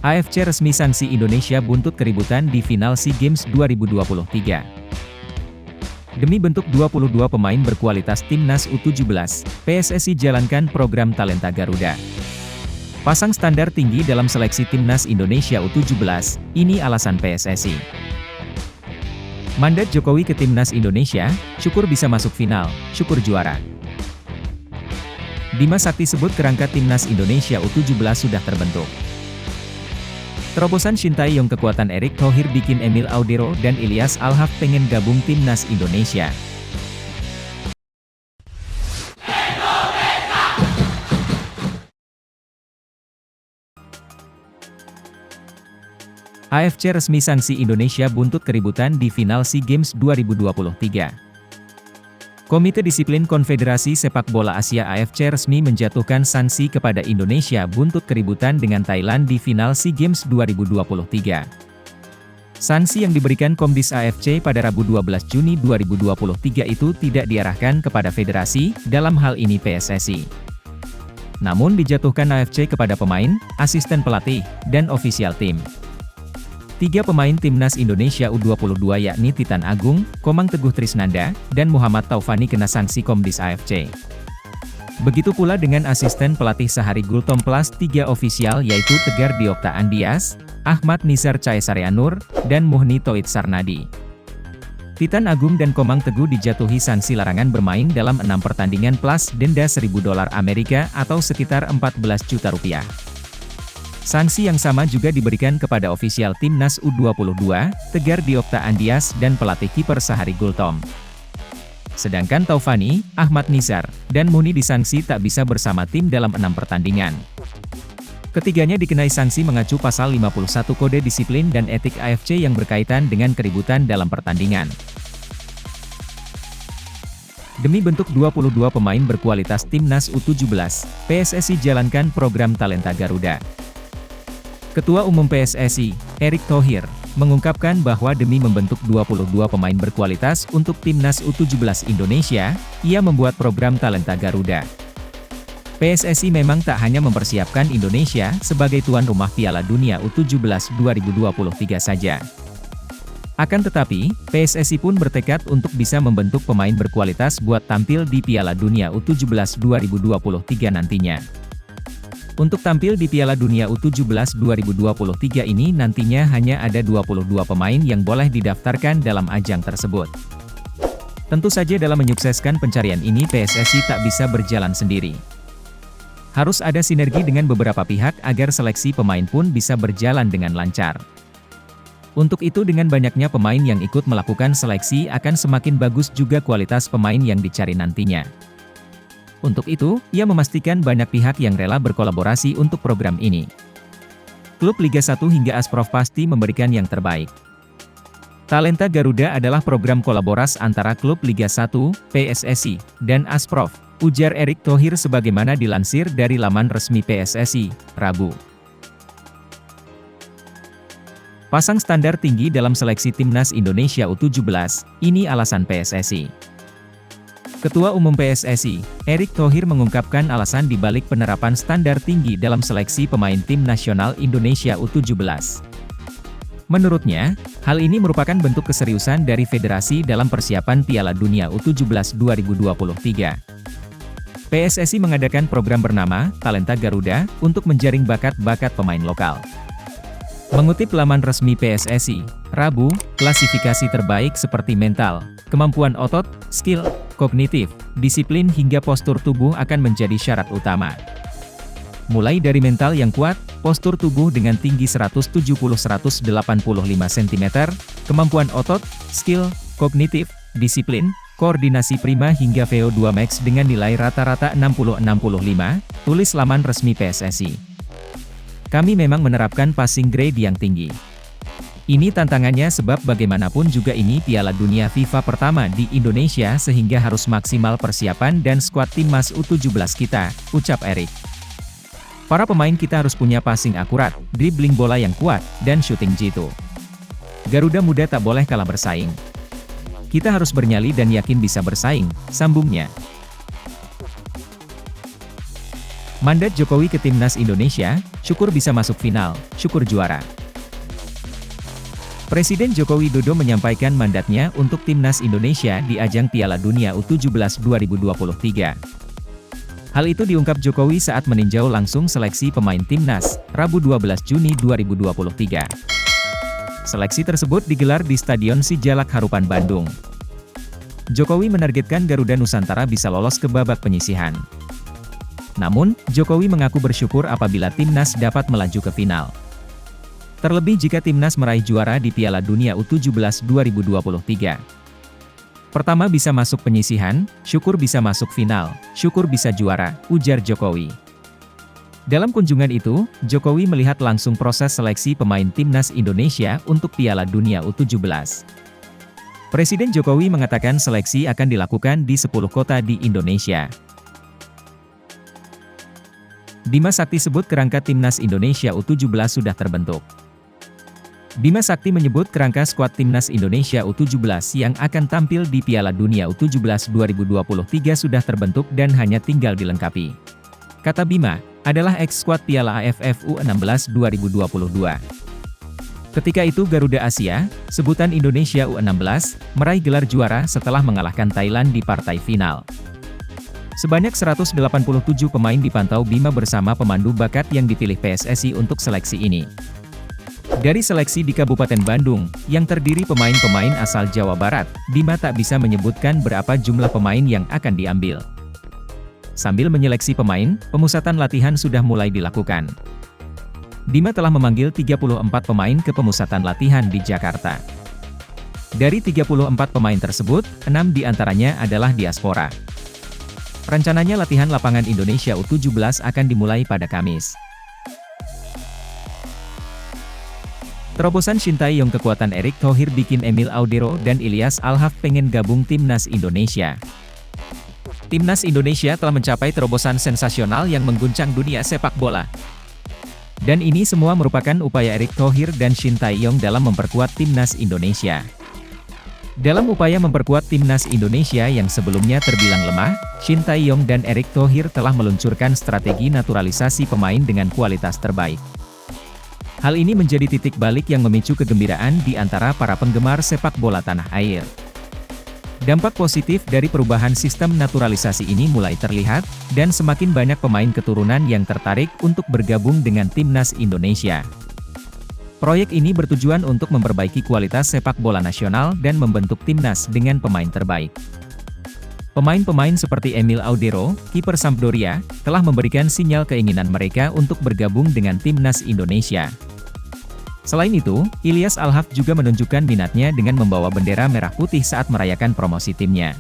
AFC resmi sanksi Indonesia buntut keributan di final SEA Games 2023. Demi bentuk 22 pemain berkualitas Timnas U17, PSSI jalankan program Talenta Garuda. Pasang standar tinggi dalam seleksi Timnas Indonesia U17, ini alasan PSSI. Mandat Jokowi ke Timnas Indonesia, syukur bisa masuk final, syukur juara. Bima Sakti sebut kerangka Timnas Indonesia U17 sudah terbentuk. Terobosan Sintayong kekuatan Erick Thohir bikin Emil Audero dan Ilyas Alhaf pengen gabung Timnas Indonesia. AFC resmi sanksi Indonesia buntut keributan di final SEA Games 2023. Komite Disiplin Konfederasi Sepak Bola Asia AFC resmi menjatuhkan sanksi kepada Indonesia buntut keributan dengan Thailand di final SEA Games 2023. Sanksi yang diberikan Komdis AFC pada Rabu 12 Juni 2023 itu tidak diarahkan kepada federasi, dalam hal ini PSSI. Namun dijatuhkan AFC kepada pemain, asisten pelatih, dan ofisial tim. 3 pemain Timnas Indonesia U22 yakni Titan Agung, Komang Teguh Trisnanda, dan Muhammad Taufani kena sanksi Komdis AFC. Begitu pula dengan asisten pelatih Sahari Gultom Plus 3 ofisial yaitu Tegar Diokta Andias, Ahmad Nizar Caesarianur, dan Muhni Toit Sarnadi. Titan Agung dan Komang Teguh dijatuhi sanksi larangan bermain dalam 6 pertandingan plus denda $1.000 Amerika atau sekitar 14 juta rupiah. Sanksi yang sama juga diberikan kepada ofisial Timnas U22, Tegar Diokta Andias dan pelatih kiper Sahari Gultom. Sedangkan Taufani, Ahmad Nizar, dan Muni disanksi tak bisa bersama tim dalam 6 pertandingan. Ketiganya dikenai sanksi mengacu pasal 51 Kode Disiplin dan Etik AFC yang berkaitan dengan keributan dalam pertandingan. Demi bentuk 22 pemain berkualitas Timnas U17, PSSI jalankan program Talenta Garuda. Ketua Umum PSSI, Erick Thohir, mengungkapkan bahwa demi membentuk 22 pemain berkualitas untuk Timnas U17 Indonesia, ia membuat program Talenta Garuda. PSSI memang tak hanya mempersiapkan Indonesia sebagai tuan rumah Piala Dunia U17 2023 saja. Akan tetapi, PSSI pun bertekad untuk bisa membentuk pemain berkualitas buat tampil di Piala Dunia U17 2023 nantinya. Untuk tampil di Piala Dunia U17 2023 ini nantinya hanya ada 22 pemain yang boleh didaftarkan dalam ajang tersebut. Tentu saja dalam menyukseskan pencarian ini PSSI tak bisa berjalan sendiri. Harus ada sinergi dengan beberapa pihak agar seleksi pemain pun bisa berjalan dengan lancar. Untuk itu dengan banyaknya pemain yang ikut melakukan seleksi akan semakin bagus juga kualitas pemain yang dicari nantinya. Untuk itu, ia memastikan banyak pihak yang rela berkolaborasi untuk program ini. Klub Liga 1 hingga Asprof pasti memberikan yang terbaik. Talenta Garuda adalah program kolaborasi antara klub Liga 1, PSSI, dan Asprof, ujar Erick Thohir sebagaimana dilansir dari laman resmi PSSI, Rabu. Pasang standar tinggi dalam seleksi Timnas Indonesia U17, ini alasan PSSI. Ketua Umum PSSI, Erick Thohir mengungkapkan alasan dibalik penerapan standar tinggi dalam seleksi pemain tim nasional Indonesia U17. Menurutnya, hal ini merupakan bentuk keseriusan dari federasi dalam persiapan Piala Dunia U17 2023. PSSI mengadakan program bernama Talenta Garuda untuk menjaring bakat-bakat pemain lokal. Mengutip laman resmi PSSI, Rabu, klasifikasi terbaik seperti mental, kemampuan otot, skill, kognitif, disiplin hingga postur tubuh akan menjadi syarat utama. Mulai dari mental yang kuat, postur tubuh dengan tinggi 170-185 cm, kemampuan otot, skill, kognitif, disiplin, koordinasi prima hingga VO2 max dengan nilai rata-rata 60-65, tulis laman resmi PSSI. Kami memang menerapkan passing grade yang tinggi. Ini tantangannya sebab bagaimanapun juga ini Piala Dunia FIFA pertama di Indonesia sehingga harus maksimal persiapan dan skuad timnas U17 kita, ucap Erick. Para pemain kita harus punya passing akurat, dribbling bola yang kuat, dan shooting jitu. Garuda Muda tak boleh kalah bersaing. Kita harus bernyali dan yakin bisa bersaing, sambungnya. Mandat Jokowi ke Timnas Indonesia, syukur bisa masuk final, syukur juara. Presiden Joko Widodo menyampaikan mandatnya untuk Timnas Indonesia di ajang Piala Dunia U17 2023. Hal itu diungkap Jokowi saat meninjau langsung seleksi pemain Timnas, Rabu 12 Juni 2023. Seleksi tersebut digelar di Stadion Sijalak Harupan Bandung. Jokowi menargetkan Garuda Nusantara bisa lolos ke babak penyisihan. Namun, Jokowi mengaku bersyukur apabila Timnas dapat melaju ke final. Terlebih jika Timnas meraih juara di Piala Dunia U17 2023. Pertama bisa masuk penyisihan, syukur bisa masuk final, syukur bisa juara, ujar Jokowi. Dalam kunjungan itu, Jokowi melihat langsung proses seleksi pemain Timnas Indonesia untuk Piala Dunia U17. Presiden Jokowi mengatakan seleksi akan dilakukan di 10 kota di Indonesia. Bima Sakti sebut kerangka Timnas Indonesia U17 sudah terbentuk. Bima Sakti menyebut kerangka skuad Timnas Indonesia U17 yang akan tampil di Piala Dunia U17 2023 sudah terbentuk dan hanya tinggal dilengkapi. Kata Bima, adalah ex-skuad Piala AFF U16 2022. Ketika itu Garuda Asia, sebutan Indonesia U16, meraih gelar juara setelah mengalahkan Thailand di partai final. Sebanyak 187 pemain dipantau Bima bersama pemandu bakat yang dipilih PSSI untuk seleksi ini. Dari seleksi di Kabupaten Bandung, yang terdiri pemain-pemain asal Jawa Barat, Bima tak bisa menyebutkan berapa jumlah pemain yang akan diambil. Sambil menyeleksi pemain, pemusatan latihan sudah mulai dilakukan. Bima telah memanggil 34 pemain ke pemusatan latihan di Jakarta. Dari 34 pemain tersebut, 6 diantaranya adalah diaspora. Rencananya latihan lapangan Indonesia U17 akan dimulai pada Kamis. Terobosan Shin Tae-yong kekuatan Erick Thohir bikin Emil Audero dan Ilyas Alhaf pengen gabung Timnas Indonesia. Timnas Indonesia telah mencapai terobosan sensasional yang mengguncang dunia sepak bola. Dan ini semua merupakan upaya Erick Thohir dan Shin Tae-yong dalam memperkuat Timnas Indonesia. Dalam upaya memperkuat Timnas Indonesia yang sebelumnya terbilang lemah, Shin Tae-yong dan Erick Thohir telah meluncurkan strategi naturalisasi pemain dengan kualitas terbaik. Hal ini menjadi titik balik yang memicu kegembiraan di antara para penggemar sepak bola tanah air. Dampak positif dari perubahan sistem naturalisasi ini mulai terlihat, dan semakin banyak pemain keturunan yang tertarik untuk bergabung dengan Timnas Indonesia. Proyek ini bertujuan untuk memperbaiki kualitas sepak bola nasional dan membentuk Timnas dengan pemain terbaik. Pemain-pemain seperti Emil Audero, kiper Sampdoria, telah memberikan sinyal keinginan mereka untuk bergabung dengan Timnas Indonesia. Selain itu, Ilyas Alhaf juga menunjukkan minatnya dengan membawa bendera merah putih saat merayakan promosi timnya.